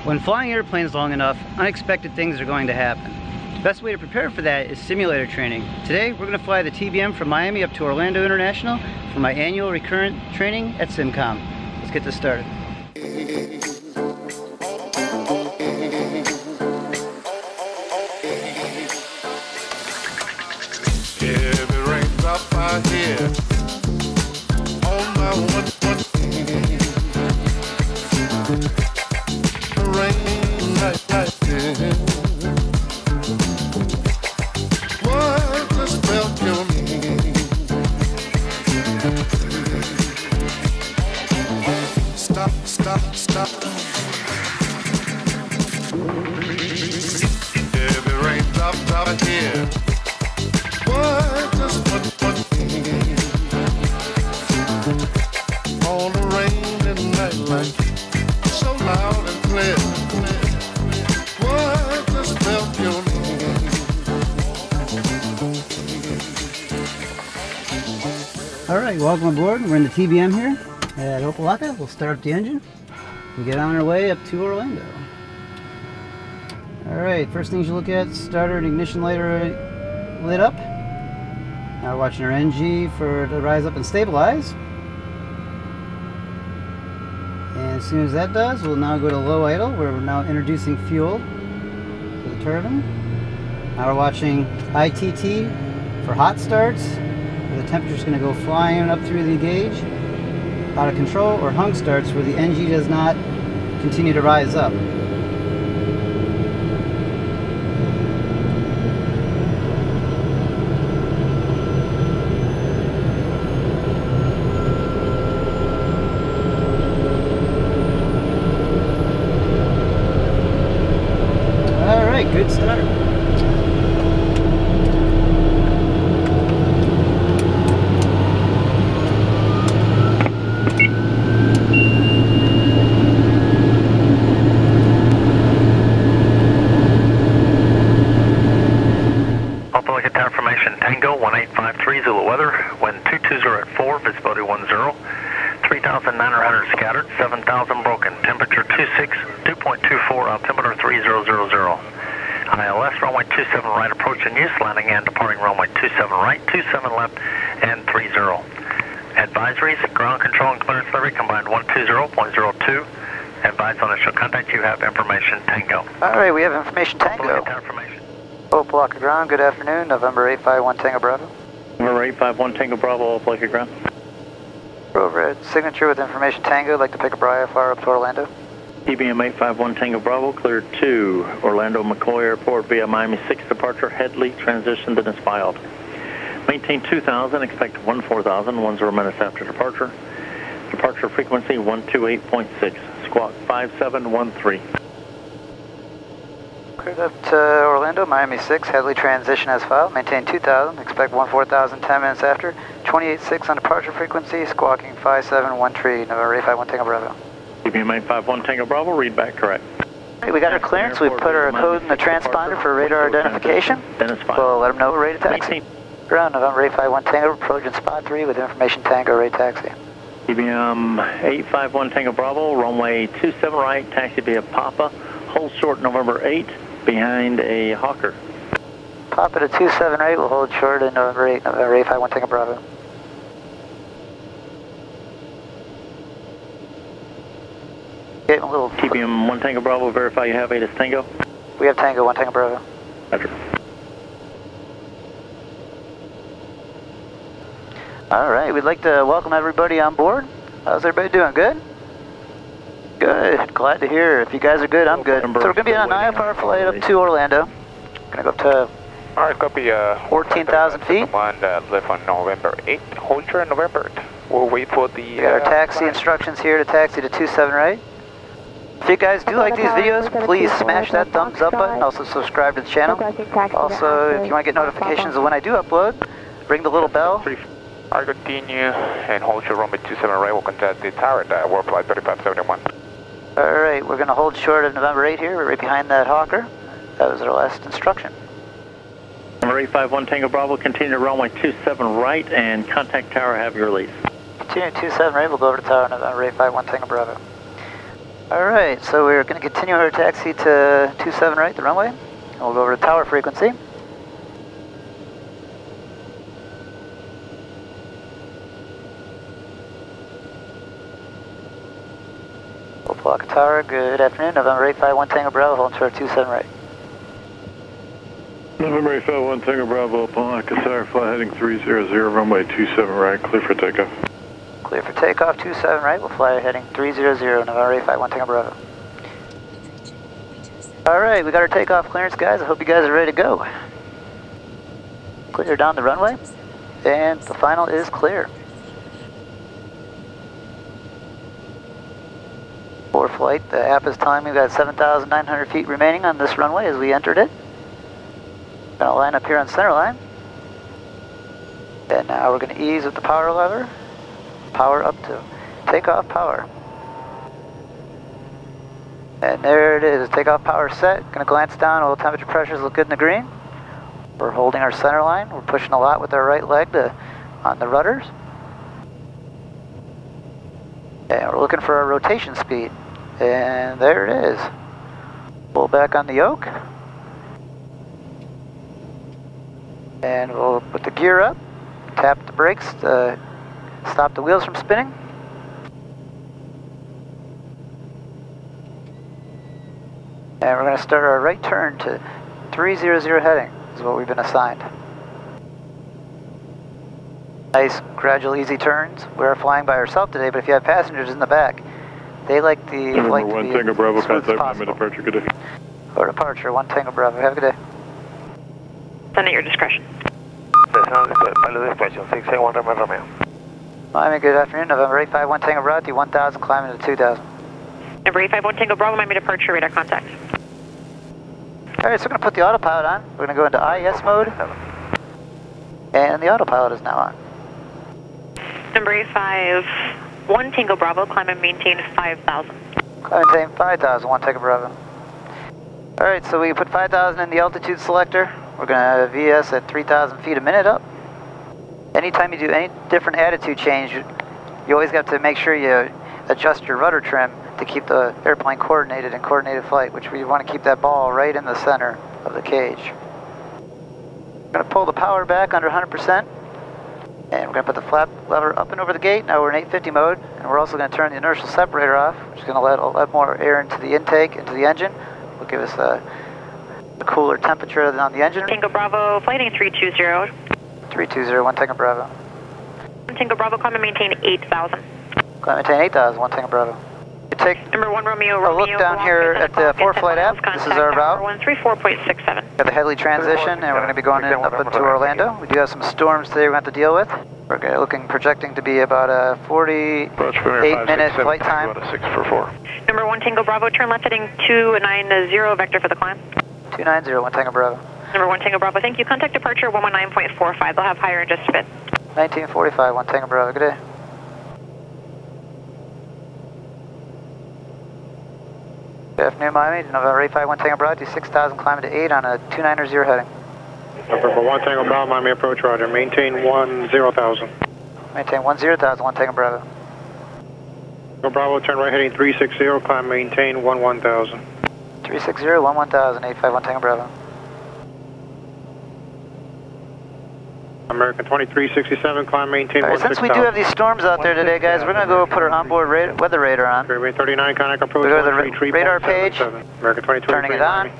When flying airplanes long enough, unexpected things are going to happen. The best way to prepare for that is simulator training. Today, we're going to fly the TBM from Miami up to Orlando International for my annual recurrent training at SimCom. Let's get this started. Heavy raindrops are here on my one. Rain like this. What the spell kill me? Stop, stop, stop. Heavy raindrops are here. What all the rain and night light so loud and clear. What the spell kill me? Alright, welcome aboard. We're in the TBM here at Opa-locka. We'll start up the engine and get on our way up to Orlando. Alright, first things you look at, starter and ignition light are lit up. Now we're watching our NG for to rise up and stabilize. And as soon as that does, we'll now go to low idle, where we're now introducing fuel to the turbine. Now we're watching ITT for hot starts, where the temperature's going to go flying up through the gauge. Out of control, or hung starts, where the NG does not continue to rise up. Good start. Opa-locka tower formation Tango 1853 Zulu weather, wind 220 at 4, visibility 10, 3,900 scattered, 7,000 broken, temperature 26, 2.24, altimeter 3000. ILS runway 27 right approaching use, landing and departing runway 27 right, 27 left, and 30. Advisories, ground control and clearance delivery combined 120.02. Advise on initial contact, you have information Tango. Alright, we have information Tango. Opa-locka ground, good afternoon, November 851 Tango Bravo. November 851 Tango Bravo, Opa-locka ground. Over at signature with information Tango, I'd like to pick up IFR up to Orlando. TBM 851 Tango Bravo, cleared to Orlando McCoy Airport via Miami 6 departure, Headley, transition then is filed. Maintain 2000, expect 14,000, 10 minutes after departure. Departure frequency 128.6, squawk 5713. Cleared up to Orlando, Miami 6, Headley transition as filed, maintain 2000, expect 14,000, 10 minutes after, 28.6 on departure frequency, squawking 5713, November 851 Tango Bravo. TBM 851 Tango Bravo, read back correct. We got our clearance, we've put our code in the transponder for radar identification. We'll let them know we're ready to taxi. Ground, November 851 Tango, approaching spot 3 with information Tango, ready to taxi. TBM 851 Tango Bravo, runway 27 right, taxi via Papa, hold short November 8, behind a Hawker. Papa to 278, we'll hold short in November 8, November 851 Tango Bravo. A little TBM 1 Tango Bravo, verify you have ATIS Tango. We have Tango 1 Tango Bravo. Roger. Alright, we'd like to welcome everybody on board. How's everybody doing? Good? Good, glad to hear. If you guys are good, I'm good. So we're going to be on an IFR flight up to Orlando. Going to go up to Alright, copy. 14,000 feet. Command left on November 8. Hold short November 8. We'll wait for the... We got our taxi instructions here to taxi to 27 right. If you guys do like these videos, please smash that thumbs up button. Also subscribe to the channel. Also, if you want to get notifications of when I do upload, ring the little bell. I continue and hold short runway 27 right. We'll contact the tower at World Flight 3571. Alright, we're going to hold short of November 8 here. We're right behind that Hawker. That was our last instruction. Number 851 Tango Bravo, continue to runway 27 right and contact tower, have your release. Continue 27 right, we'll go over to tower November 851 Tango Bravo. Alright, so we're going to continue our taxi to 27 right, the runway. And we'll go over to tower frequency. Opelika Tower, good afternoon. November 851 Tango Bravo, holding short 27 right. November 851 Tango Bravo, Opelika Tower, fly heading 300, runway 27 right, clear for takeoff. Clear for takeoff, 27 right, we'll fly heading 300, November 851 Tango Bravo. Alright, we got our takeoff clearance, guys. I hope you guys are ready to go. Clear down the runway, and the final is clear. For flight, the app is telling me we've got 7,900 feet remaining on this runway as we entered it. Gonna line up here on center line. And now we're gonna ease with the power lever. Power up to takeoff power. And there it is, takeoff power set. Gonna glance down, all the temperature pressures look good in the green. We're holding our center line. We're pushing a lot with our right leg on the rudders. And we're looking for our rotation speed. And there it is. Pull back on the yoke. And we'll put the gear up, tap the brakes to stop the wheels from spinning. And we're going to start our right turn to 300 heading, is what we've been assigned. Nice, gradual, easy turns. We're flying by ourselves today, but if you have passengers in the back, they like the flight to be Tango Bravo, smooth as contact possible. departure, good day. Or departure, 1 Tango Bravo. Have a good day. Send at your discretion. Pilot dispatch, 681 Romeo. Miami, good afternoon. November 851 Tango Bravo, to 1,000, climbing to 2,000. Number 851 Tango Bravo, Miami departure, radar contact. Alright, so we're going to put the autopilot on. We're going to go into IS mode. And the autopilot is now on. Number 851 Tango Bravo, climb and maintain 5,000. Climb and maintain 5,000, 1 Tango Bravo. Alright, so we put 5,000 in the altitude selector. We're going to VS at 3,000 feet a minute up. Anytime you do any different attitude change, you always have to make sure you adjust your rudder trim to keep the airplane coordinated in coordinated flight, which we want to keep that ball right in the center of the cage. We're going to pull the power back under 100%, and we're going to put the flap lever up and over the gate. Now we're in 850 mode, and we're also going to turn the inertial separator off, which is going to let a lot more air into the intake, into the engine. Will give us a cooler temperature than on the engine. Tango Bravo, flighting 320. 320, 1 Tango Bravo. 1 Tango Bravo, climb and maintain 8,000. Climb and maintain 8,000, 1 Tango Bravo. You take Number 1 Romeo, a look down here at the ForeFlight app. This is our route. 134.67. Got the Headley transition, and we're going to be going in up into Orlando. We do have some storms today we're going to have to deal with. We're projecting to be about a 48-minute flight time. 644. Number 1 Tango Bravo, turn left heading 290, vector for the climb. 290, 1 Tango Bravo. Number 1 Tango Bravo, thank you. Contact departure 119.45. They'll have higher in just a bit. 1945, 1 Tango Bravo. Good day. Good afternoon, Miami. November 851 Tango Bravo, 6,000, climbing to 8 on a 290 heading. November 1 Tango Bravo, Miami approach, roger. Maintain 10,000. Maintain 10,000, 1 Tango Bravo. Tango Bravo, turn right heading 360, climb maintain 11,000. 360, 11,000, 851 Tango Bravo. American 2367, climb maintain 16,000. Since we do have these storms out there today, guys, we're going to go put our onboard weather radar on. Runway 39, contact approach. We go to the radar page, American 22, turning it on.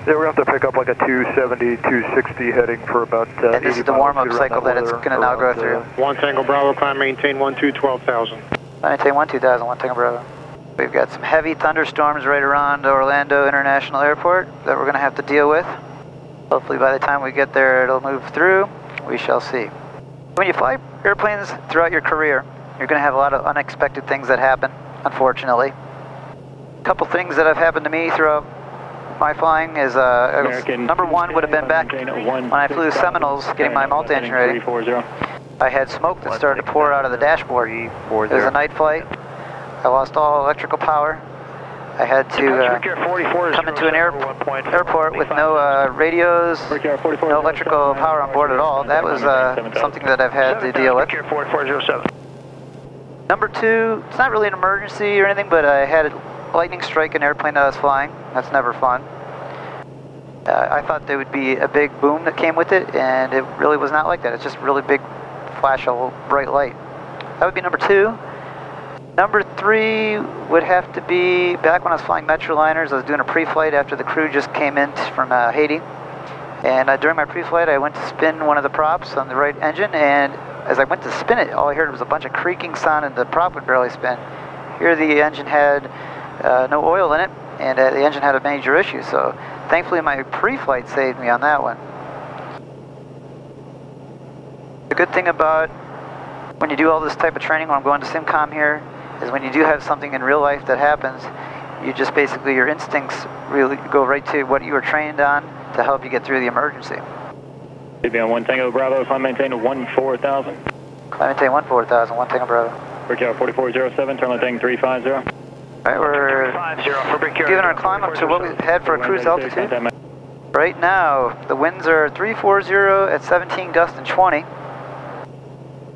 Yeah, we have to pick up like a 270, 260 heading for about and this is the warm-up cycle that it's going to now go through. 1 Tango Bravo, climb maintain 12,000. Maintain 12,000, 1 Tango Bravo. We've got some heavy thunderstorms right around Orlando International Airport that we're going to have to deal with. Hopefully by the time we get there it'll move through. We shall see. When you fly airplanes throughout your career, you're going to have a lot of unexpected things that happen, unfortunately. A couple things that have happened to me throughout my flying is, number one would have been back when I flew Seminoles, getting my multi-engine rating. I had smoke that started to pour out of the dashboard. It was a night flight. I lost all electrical power. I had to come into an airport with no radios, no electrical power on board at all. That was something that I've had to deal with. Number two, it's not really an emergency or anything, but I had lightning strike an airplane that I was flying. That's never fun. I thought there would be a big boom that came with it, and it really was not like that. It's just a really big flash of bright light. That would be number 2. Number 3 would have to be back when I was flying Metroliners. I was doing a pre-flight after the crew just came in from Haiti. And during my pre-flight, I went to spin one of the props on the right engine, and as I went to spin it, all I heard was a bunch of creaking sound, and the prop would barely spin. Here the engine had no oil in it, and the engine had a major issue, so thankfully my pre-flight saved me on that one. The good thing about when you do all this type of training, when I'm going to SimCom here, is when you do have something in real life that happens, you just basically, your instincts really go right to what you were trained on to help you get through the emergency. Be on 1 Tango Bravo, climb maintain to 14,000. Climb maintain 14,000, 1 Tango Bravo. Brickyard 4407, turn left heading 350. Alright, we're giving our climb up to what we had for a cruise altitude. Right now, the winds are 340 at 17 gusts and 20.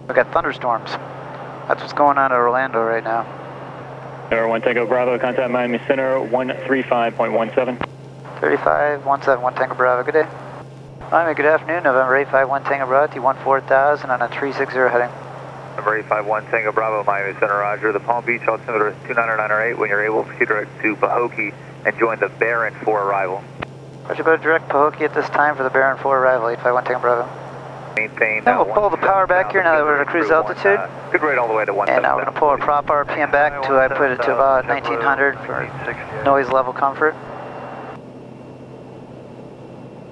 We've got thunderstorms. That's what's going on at Orlando right now. Air 1 Tango Bravo, contact Miami Center, 135.17. 3517, 1 Tango Bravo, good day. Miami, good afternoon, November 851 Tango Bravo, T14,000 on a 360 heading. November 851 Tango Bravo, Miami Center, roger. The Palm Beach altimeter is 29908. When you're able, proceed direct to Pahokee and join the Barron for arrival. Roger, about direct Pahokee at this time for the Barron 4 arrival, 851 Tango Bravo. Maintain. Now we'll pull the power back here now that we're at cruise altitude. Good rate all the way to 1. And now we're going to pull our prop RPM back until I put it to about 1900 for noise level comfort.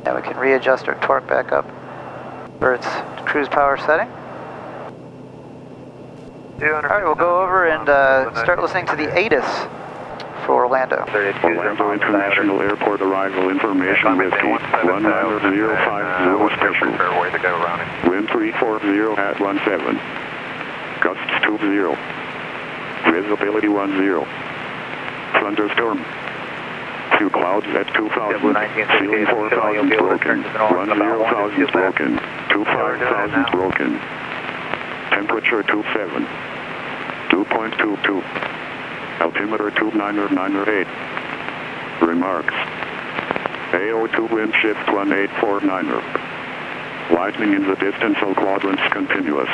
Now we can readjust our torque back up for its cruise power setting. Alright, we'll go over and start listening to the ATIS for Orlando. Orlando International Airport arrival information with T 19050 special. Wind 340 at 17. Gusts 20. Visibility 10. Thunderstorm. Few clouds at 2,000. Ceiling 4,000 broken. 10,000 broken. 25,000 broken. Temperature 27. 2.22. Altimeter 29908. Remarks. AO2 wind shift 1849er. Lightning in the distance, all quadrants continuous.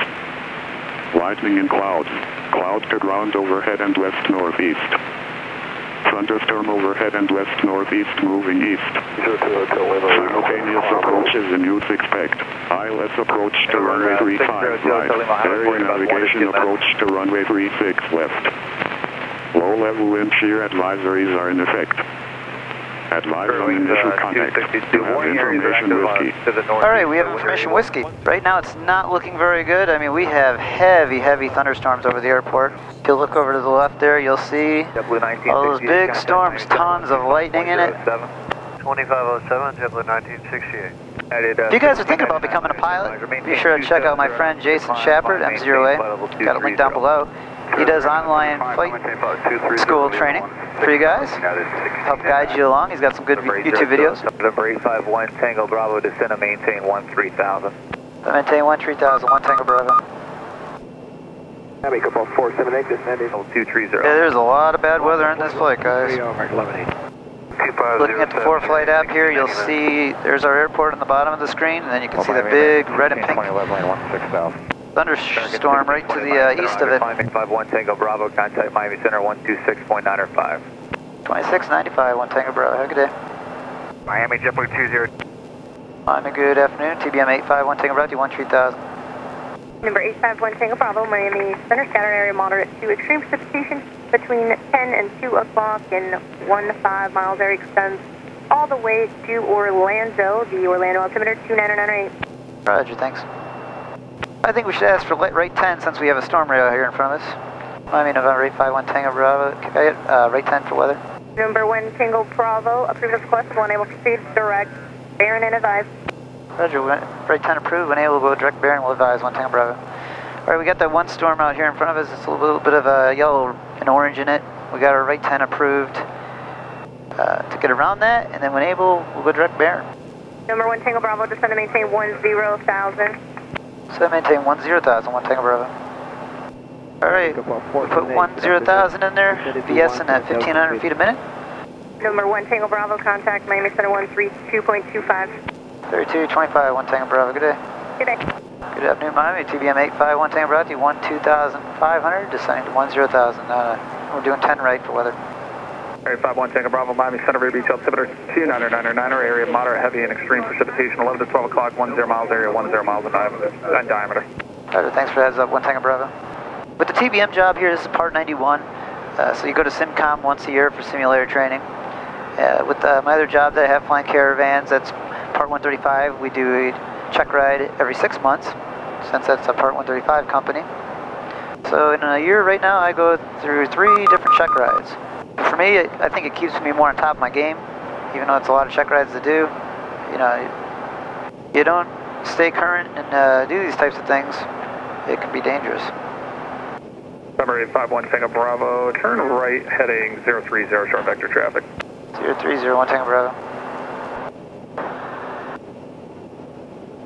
Lightning in clouds. Cloud to ground overhead and west-northeast. Thunderstorm overhead and west-northeast moving east. Simultaneous approaches in use expect. ILS approach to runway 35 right. Area navigation approach to runway 36 left. Low-level wind shear advisories are in effect. Advise on initial contact. You have information whiskey. Alright, we have information whiskey. Right now it's not looking very good. I mean, we have heavy thunderstorms over the airport. If you look over to the left there, you'll see all those big storms, tons of lightning in it. 2507, JetBlue 1968. If you guys are thinking about becoming a pilot, be sure to check out my friend Jason Shepard, M0A. Got a link down below. He does online flight school training for you guys. Help guide you along. He's got some good YouTube videos. November 851 Tango Bravo, descend and maintain 13,000. Maintain 13,000, 1 Tango Bravo. Miami, couple 478, descending 230. Yeah, there's a lot of bad weather in this flight, guys. Looking at the ForeFlight app here, you'll see there's our airport on the bottom of the screen, and then you can see the big red and pink thunderstorm right to the east of it. 51 Tango Bravo, contact Miami Center 126.905. 2695, 1 Tango Bravo. Have a good day. Miami JetBlue 20. Miami, good afternoon. TBM 851 Tango Bravo, 13000. Number 851 Tango Bravo, Miami Center, scatter area moderate to extreme precipitation between 10 and 2 o'clock and 1 to 5 miles. Area extends all the way to Orlando. The Orlando altimeter 29908. Roger, thanks. I think we should ask for right 10 since we have a storm radar here in front of us. Miami November 851 Tango Bravo, right 10 for weather. Number 1 Tango Bravo, approved as requested, when able to proceed direct, Barron and advise. Roger, right 10 approved, when able to go direct Barron, we'll advise 1 Tango Bravo. Alright, we got that one storm out here in front of us. It's a little bit of a yellow and orange in it. We got our right 10 approved to get around that, and then when able, we'll go direct Barron. Number 1 Tango Bravo, descend to maintain 10,000. So maintain 10,000, 1 Tango Bravo. Alright, we put 10,000 in there, VSing at 1,500 feet a minute. Number 1 Tango Bravo, contact Miami Center 132.25. 3225, 1 Tango Bravo, good day. Good day. Good afternoon, Miami, TBM 851 Tango Bravo, T12,500, descending to 10,000. We're doing 10 right for weather. Area 51 Tango Bravo, Miami Center, very detailed altimeter 2999, area moderate, heavy, and extreme precipitation, 11 to 12 o'clock, 10 miles area, 10 miles in diameter. Roger, thanks for the heads up, 1 Tango Bravo. With the TBM job here, this is Part 91, so you go to SimCom once a year for simulator training. With my other job that I have flying caravans, that's Part 135, we do a check ride every 6 months, since that's a Part 135 company. So in a year right now, I go through 3 different check rides. For me, I think it keeps me more on top of my game, even though it's a lot of check rides to do. You know, you don't stay current and do these types of things, it can be dangerous. Number 851 Tango Bravo, turn right heading 030, short vector traffic. 030, 1 Tango Bravo.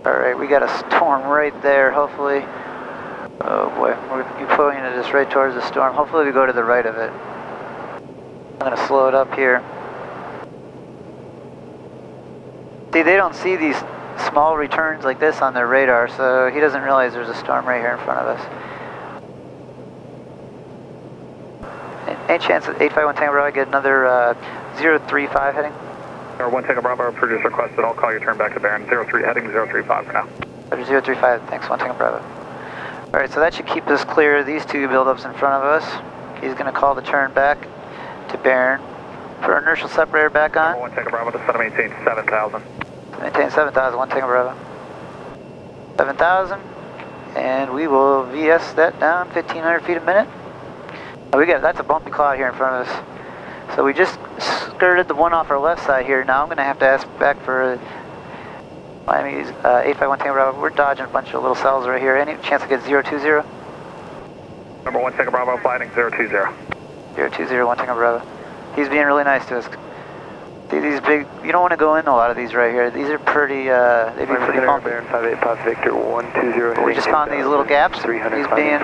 Alright, we got a storm right there, hopefully. Oh boy, we're pointing us right towards the storm. Hopefully we go to the right of it. I'm going to slow it up here. See, they don't see these small returns like this on their radar, so he doesn't realize there's a storm right here in front of us. Any chance that 851 Tango Bravo get another 035 heading? Or 1 Tango Bravo, producer requested, I'll call you turn back to Barron, 03 heading 035 for now. Roger, 035, thanks, 1 Tango Bravo. Alright, so that should keep us clear of these 2 buildups in front of us. He's going to call the turn back to Barron. Put our inertial separator back on. 1 Tango Bravo, just set to maintain 7,000. Maintain 7,000, 1 Tango Bravo. 7,000, and we will VS that down 1,500 feet a minute. Oh, that's a bumpy cloud here in front of us. So we just skirted the one off our left side here. Now I'm going to have to ask back for Miami's 851 Tango Bravo. We're dodging a bunch of little cells right here. Any chance to get 020? Number 1 Tango Bravo, flying 020. 020, 1 Tango Bravo. He's being really nice to us. See these big, you don't want to go in a lot of these right here. These are pretty, they'd be pretty bumpy. 585 Victor 120. We just found these little gaps. He's being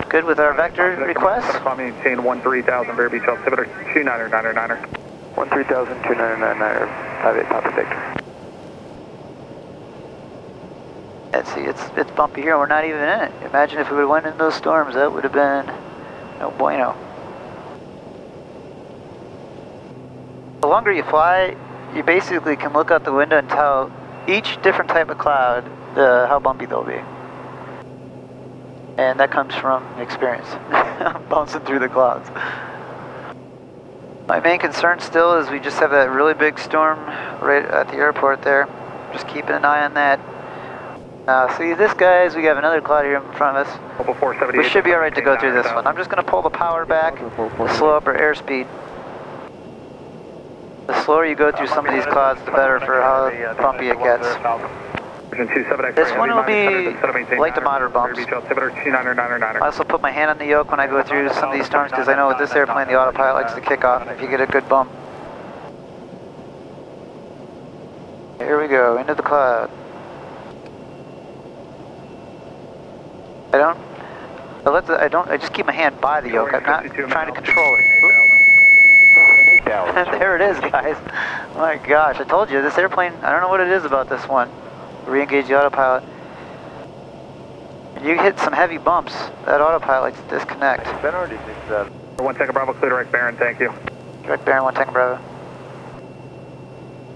good with our vector requests. Maintain 13,000, Bear Beach altimeter 2999er. 13,000, 2999er, 58 Papa Victor. Let's see, it's bumpy here. We're not even in it. Imagine if we would have went in those storms. That would have been no bueno. The longer you fly, you basically can look out the window and tell each different type of cloud how bumpy they'll be. And that comes from experience, bouncing through the clouds. My main concern still is we just have that really big storm right at the airport there. Just keeping an eye on that. See this, guys, we have another cloud here in front of us. We should be alright to go through this one. I'm just going to pull the power back, slow up our airspeed. The slower you go through some of these clouds, the better for how bumpy it gets. This one will be light to moderate bumps. I also put my hand on the yoke when I go through some of these storms because I know with this airplane the autopilot likes to kick off if you get a good bump. Here we go, into the cloud. I just keep my hand by the yoke. I'm not trying to control it. There it is, guys. Oh my gosh, I told you, this airplane, I don't know what it is about this one. Re-engage the autopilot. You hit some heavy bumps, that autopilot likes to disconnect. 1 Tango Bravo, clear direct Barron, thank you. Direct Barron, 1 Tango Bravo.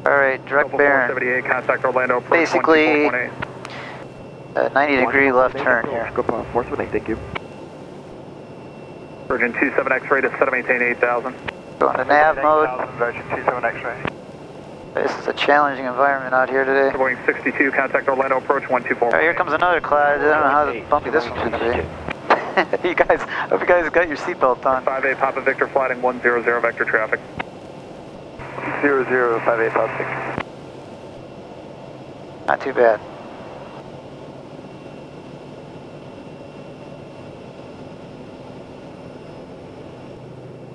Alright, direct Barron. 78, contact Orlando, basically, a 90-degree left turn here. Force 18, thank you. Virgin 27 X-ray to set to maintain 8,000. Going to nav mode. Virgin 27 X-ray. This is a challenging environment out here today. Boeing 62, contact Orlando, approach 124. Alright, here comes another cloud. I don't know how bumpy this one's going to be. You guys, hope you guys got your seatbelt on. 58 Papa Victor, flighting 100 vector traffic. 00, 58 Papa Victor. Not too bad.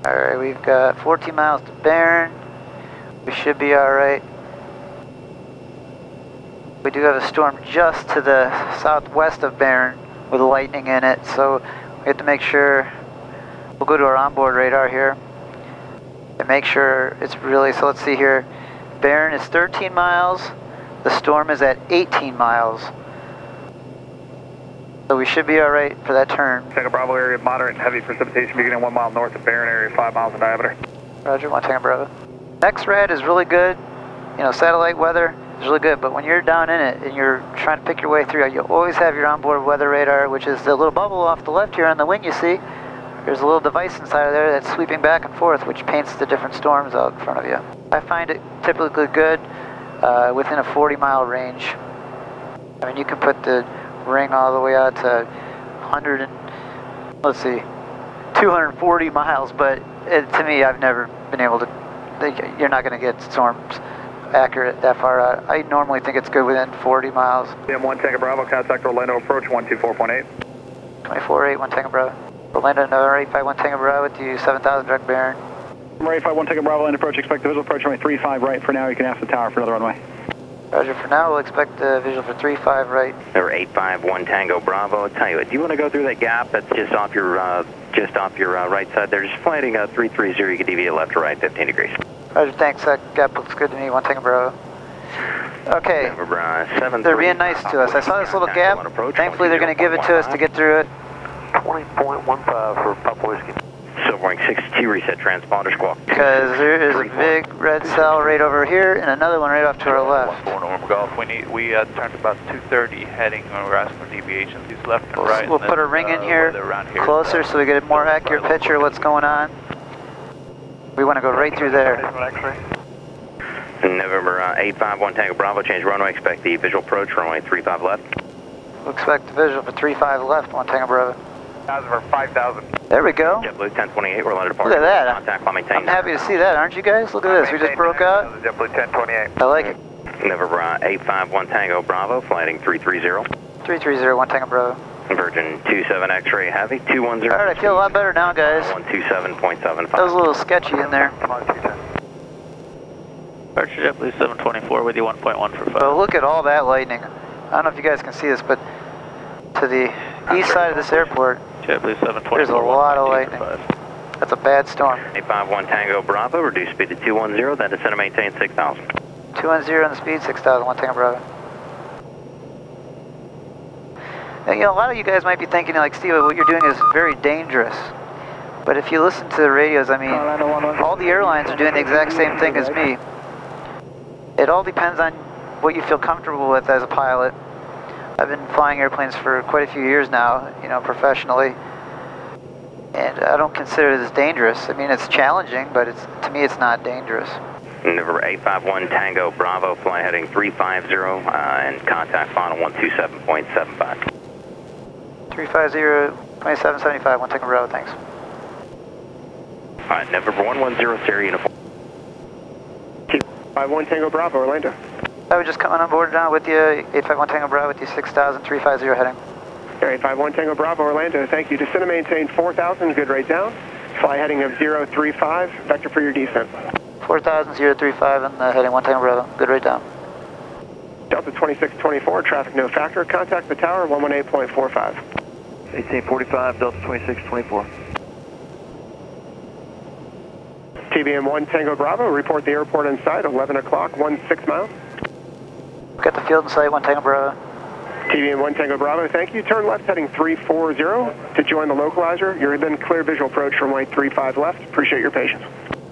Alright, we've got 14 miles to Barron. We should be alright. We do have a storm just to the southwest of Barron with lightning in it, so We have to make sure, we'll go to our onboard radar here and make sure it's really, so let's see here. Barron is 13 miles. The storm is at 18 miles. So we should be all right for that turn. Tango Bravo area, moderate and heavy precipitation beginning 1 mile north of Barron area, 5 miles in diameter. Roger, 1 Tango Bravo. X-Rad is really good. You know, satellite weather is really good, but when you're down in it and you're trying to pick your way through, you always have your onboard weather radar, which is the little bubble off the left here on the wing you see. There's a little device inside of there that's sweeping back and forth, which paints the different storms out in front of you. I find it typically good within a 40-mile range. I mean, you can put the ring all the way out to 240 miles, but to me, I've never been able to, you're not going to get storms accurate that far out. I normally think it's good within 40 miles. CM1 Tango Bravo, contact Orlando approach 124.8. 24.8, 1 Tango Bravo. Orlando, November 851 Tango Bravo with you, 7,000 direct Barron. November 851 Tango Bravo, land approach, expect the visual approach runway 35 right. For now, you can ask the tower for another runway. Roger, for now, we'll expect the visual for 35 right. Number 851 Tango Bravo. I'll tell you what, do you want to go through that gap that's just off your right side there? Just flighting 330, you can deviate left or right 15 degrees. Roger, thanks. That gap looks good to me. 1 Tango Bravo. Okay. They're being nice to us. I saw this little gap. Thankfully, they're going to give it to us to get through it. 20.15 for Papa Whiskey. Silverwing 62, reset transponder squawk. Because there is a big red cell right over here and another one right off to our left. 14 Normal Golf. We turned about 230 heading when we're asking for deviations. He's left and right. We'll put a ring in here closer so we get a more accurate picture of what's going on. We want to go right through there. November 851 Tango Bravo, change runway, expect the visual approach, runway 35 left. We'll expect the visual for 35 left, 1 Tango Bravo. 5,000. There we go. JetBlue 1028, we're landed departure. Look at that. Contact, maintain. I'm happy to see that, aren't you guys? Look at this, we just broke out. JetBlue 1028. I like it. November 851 Tango Bravo, flighting 330. 330, 1 Tango Bravo. Virgin 27 X-ray heavy, 210. Alright, I feel a lot better now, guys. 127.75. That was a little sketchy in there. Departure JetBlue 724 with you 1.1 for 5. But look at all that lightning. I don't know if you guys can see this, but to the east side of this airport, JetBlue 724. there's a lot of lightning. That's a bad storm. 851 Tango Bravo, reduce speed to 210, then descend and maintain 6,000. 210 on the speed, 6,000, 1 Tango Bravo. Now, you know, a lot of you guys might be thinking, like, Steve, what you're doing is very dangerous. But if you listen to the radios, I mean, all the airlines are doing the exact same thing as me. It all depends on what you feel comfortable with as a pilot. I've been flying airplanes for quite a few years now, you know, professionally. And I don't consider this dangerous. I mean, it's challenging, but to me, it's not dangerous. November 851 Tango Bravo, fly heading 350, and contact final 127.75. 350, 2775, 1 Tango Bravo, thanks. Alright, November 110, Sierra Uniform. 51 Tango Bravo, Orlando. I was just coming on board now with you, 851 Tango Bravo with you, 6,000, 350 heading. 851 Tango Bravo, Orlando, thank you. Descend and maintain 4,000, good rate down. Fly heading of 035, vector for your descent. 4,000, 035 and heading 1 Tango Bravo, good rate down. Delta 2624, traffic no factor, contact the tower, 118.45. 1845, Delta 2624. TBM 1 Tango Bravo, report the airport in sight, 11 o'clock, 16 miles. Got the field in sight, 1 Tango Bravo. TBM 1 Tango Bravo, thank you. Turn left heading 340 to join the localizer. You're in clear visual approach from runway 35 left. Appreciate your patience.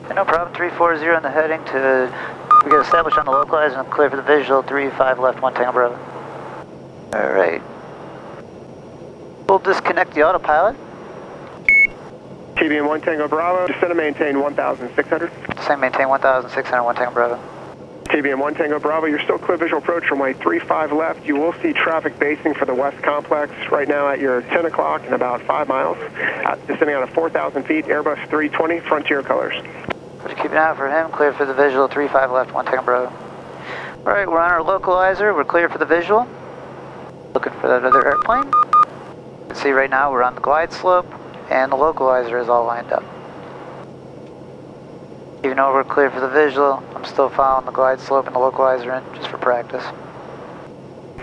No problem, 340 on the heading to, we get established on the localizer and clear for the visual, 35 left, 1 Tango Bravo. Alright. We'll disconnect the autopilot. TBM 1 Tango Bravo, descend and maintain 1,600. Descend and maintain 1,600, 1 Tango Bravo. TBM 1 Tango Bravo, you're still clear visual approach from runway 35 left. You will see traffic basing for the West Complex right now at your 10 o'clock in about 5 miles. Descending out of 4,000 feet, Airbus 320, Frontier colors. Just keep an eye out for him, clear for the visual, 35 left, 1 Tango Bravo. Alright, we're on our localizer, we're clear for the visual. Looking for that other airplane. You can see right now we're on the glide slope, and the localizer is all lined up. Even though we're clear for the visual, I'm still following the glide slope and the localizer in, just for practice.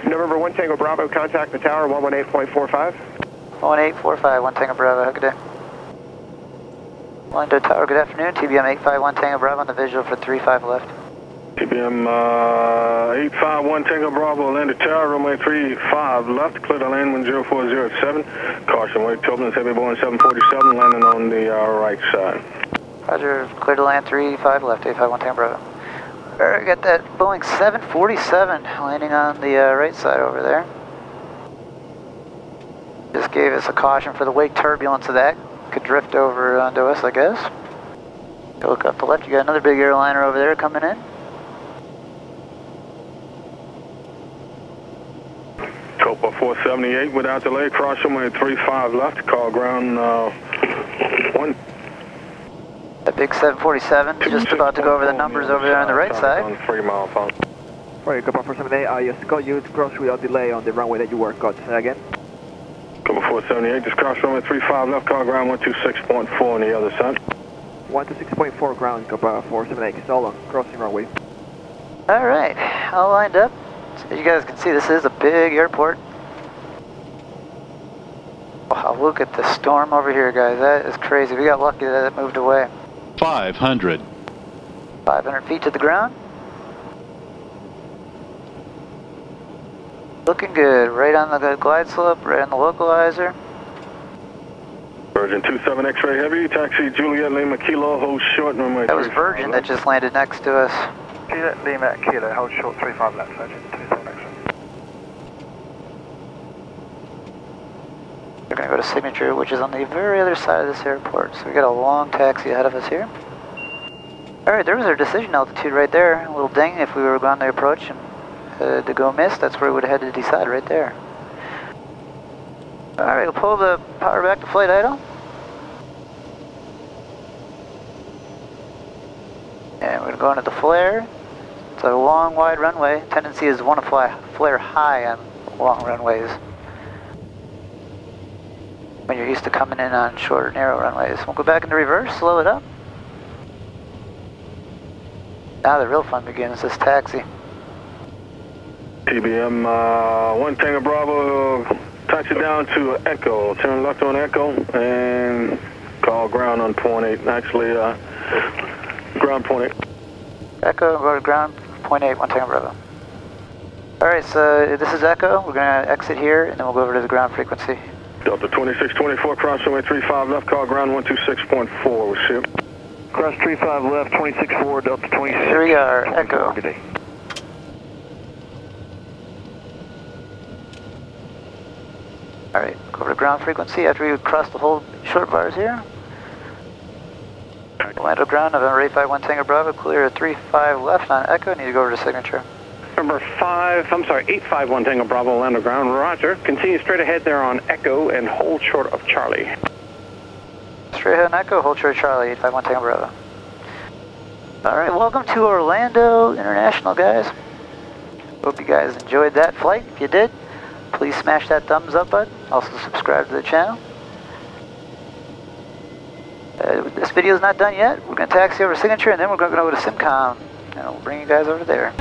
November 1 Tango Bravo, contact the tower, 118.45. 1845, 1 Tango Bravo, have a good day. Orlando Tower, good afternoon. TBM 851 Tango Bravo on the visual for 35 left. TBM 851 Tango Bravo, Orlando Tower, runway 35 left, clear to land 10407. Caution, wake turbulence, heavy Boeing 747, landing on the right side. Roger, clear to land 35 left, 851 Tango Bravo. Alright, got that Boeing 747 landing on the right side over there. Just gave us a caution for the wake turbulence of that. Could drift over onto us, I guess. Go look up the left, you got another big airliner over there coming in. Copa 478 without delay, cross runway 35 left, call ground 1. That big 747, just about to go over the numbers over there on the right side. On 3 mile phone. Right, Copa 478, yes, got you to cross without delay on the runway that you were got. Say again. Copa 478, just cross runway 35 left, call ground 126.4 on the other side. 126.4 ground, Copa 478, hold on, crossing runway. Alright, all lined up. As you guys can see, this is a big airport. Wow, look at the storm over here, guys. That is crazy. We got lucky that it moved away. 500. 500 feet to the ground. Looking good. Right on the glide slope, right on the localizer. Virgin 27 X-ray heavy, taxi Juliet Lima Kilo, hold short, runway. That was Virgin that just landed next to us. Juliet Lima Kilo, hold short 35 left, Virgin 27 X-ray. We're going to go to Signature, which is on the very other side of this airport. So we got a long taxi ahead of us here. Alright, there was our decision altitude right there. A little ding if we were going to approach and to go miss. That's where we would have had to decide right there. Alright, we'll pull the power back to flight idle. And we're going to go into the flare. It's a long, wide runway. Tendency is to want to fly flare high on long runways, when you're used to coming in on shorter, narrow runways. We'll go back into reverse, slow it up. Now the real fun begins, this taxi. TBM 1 Tango Bravo, taxi down to Echo, turn left on Echo, and call ground on point 8, actually ground point 8. Echo, go to ground, point 8, 1 Tango Bravo. Alright, so this is Echo, we're going to exit here, and then we'll go over to the ground frequency. Delta 2624, cross runway 35 left, call ground 126.4, we'll see you. Cross 35 left, 26.4, Delta 26. Here we are, Echo. Good day. Alright, go over to ground frequency after we cross the whole short bars here. Orlando ground, November 851 Tango Bravo, clear 35 left on Echo, need to go over to Signature. Number 851 Tango Bravo, Orlando ground, roger. Continue straight ahead there on Echo and hold short of Charlie. Straight ahead on Echo, hold short of Charlie, 851 Tango Bravo. Alright, welcome to Orlando International, guys. Hope you guys enjoyed that flight. If you did, please smash that thumbs up button. Also subscribe to the channel. This video is not done yet. We're going to taxi over Signature, and then we're going to go to SimCom, and we'll bring you guys over there.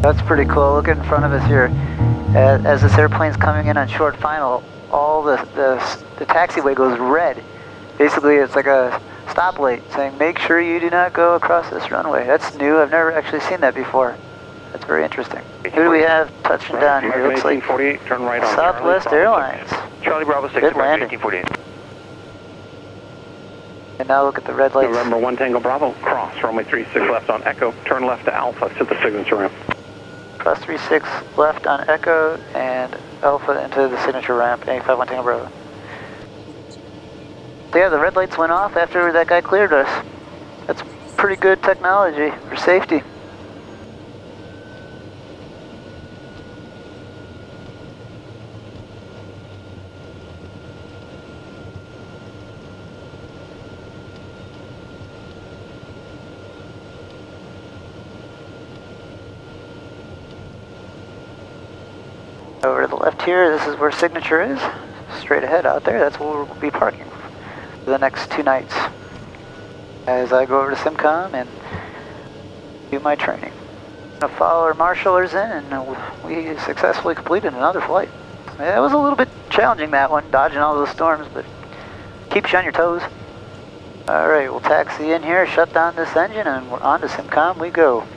That's pretty cool. Look in front of us here. As this airplane's coming in on short final, all the taxiway goes red. Basically, it's like a stoplight saying, make sure you do not go across this runway. That's new. I've never actually seen that before. That's very interesting. Who do we have touching down here? Looks like 1848, turn right on Southwest Airlines. Charlie Bravo 6, Good landing. 1848. And now look at the red lights. November 1 Tango Bravo, cross runway 36 left on Echo, turn left to Alpha to the Signature ramp. Cross 36 left on Echo and Alpha into the Signature ramp, 851 Tango Bravo. So yeah, the red lights went off after that guy cleared us. That's pretty good technology for safety. Over to the left here, this is where Signature is. Straight ahead out there, that's where we'll be parking for the next 2 nights. As I go over to SimCom and do my training. A follower marshalers in, and we successfully completed another flight. It was a little bit challenging, that one, dodging all those storms, but keeps you on your toes. Alright, we'll taxi in here, shut down this engine, and we're on to SimCom we go.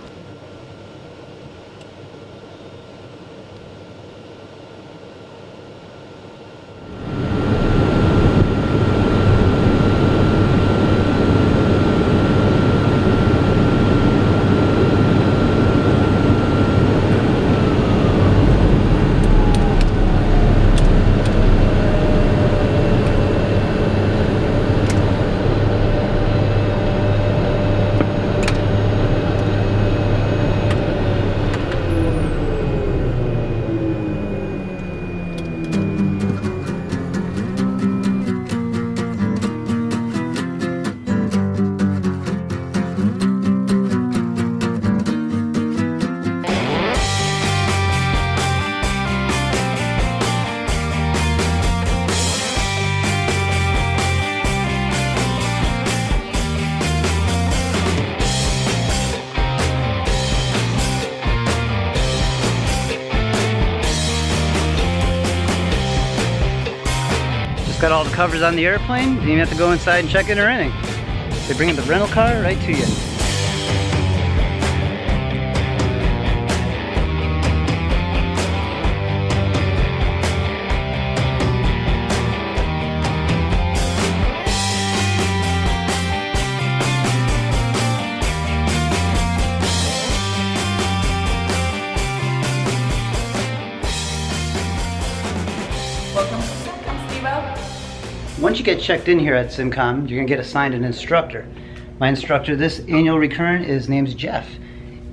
Got all the covers on the airplane. You didn't even have to go inside and check in or anything. They bring the rental car right to you. Welcome to SimCom, Steve-O. Once you get checked in here at SimCom, you're gonna get assigned an instructor. My instructor, this annual recurrent, is named Jeff.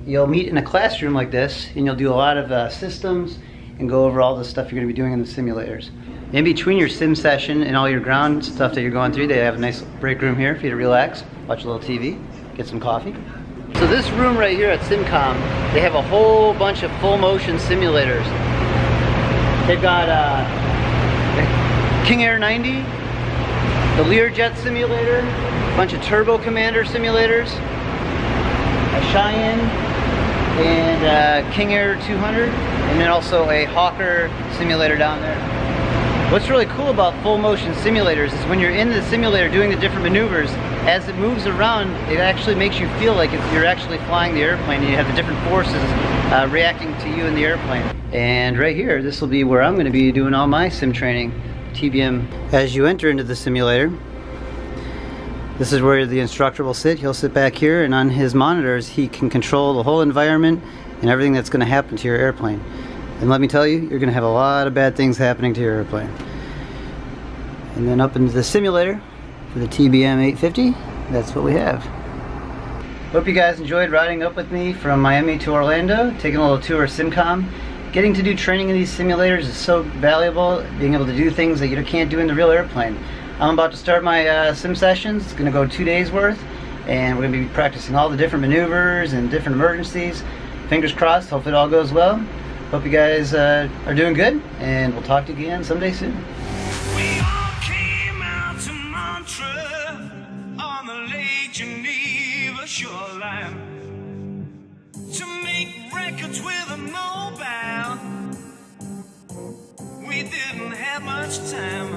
You'll meet in a classroom like this, and you'll do a lot of systems and go over all the stuff you're gonna be doing in the simulators. In between your sim session and all your ground stuff that you're going through, they have a nice break room here for you to relax, watch a little TV, get some coffee. So this room right here at SimCom, they have a whole bunch of full motion simulators. They've got King Air 90, the Learjet simulator, a bunch of Turbo Commander simulators, a Cheyenne, and King Air 200, and then also a Hawker simulator down there. What's really cool about full motion simulators is when you're in the simulator doing the different maneuvers, as it moves around, it actually makes you feel like you're actually flying the airplane, and you have the different forces reacting to you in the airplane. And right here, this will be where I'm going to be doing all my sim training. TBM. As you enter into the simulator, this is where the instructor will sit. He'll sit back here, and on his monitors he can control the whole environment and everything that's going to happen to your airplane. And let me tell you, you're going to have a lot of bad things happening to your airplane. And then up into the simulator for the TBM 850, that's what we have. Hope you guys enjoyed riding up with me from Miami to Orlando, taking a little tour of SimCom. Getting to do training in these simulators is so valuable, being able to do things that you can't do in the real airplane. I'm about to start my sim sessions. It's going to go 2 days worth, and we're going to be practicing all the different maneuvers and different emergencies. Fingers crossed, hope it all goes well. Hope you guys are doing good, and we'll talk to you again someday soon. We all came out to Montreux on the Lake Geneva shoreline to make records with a mobile. We didn't have much time.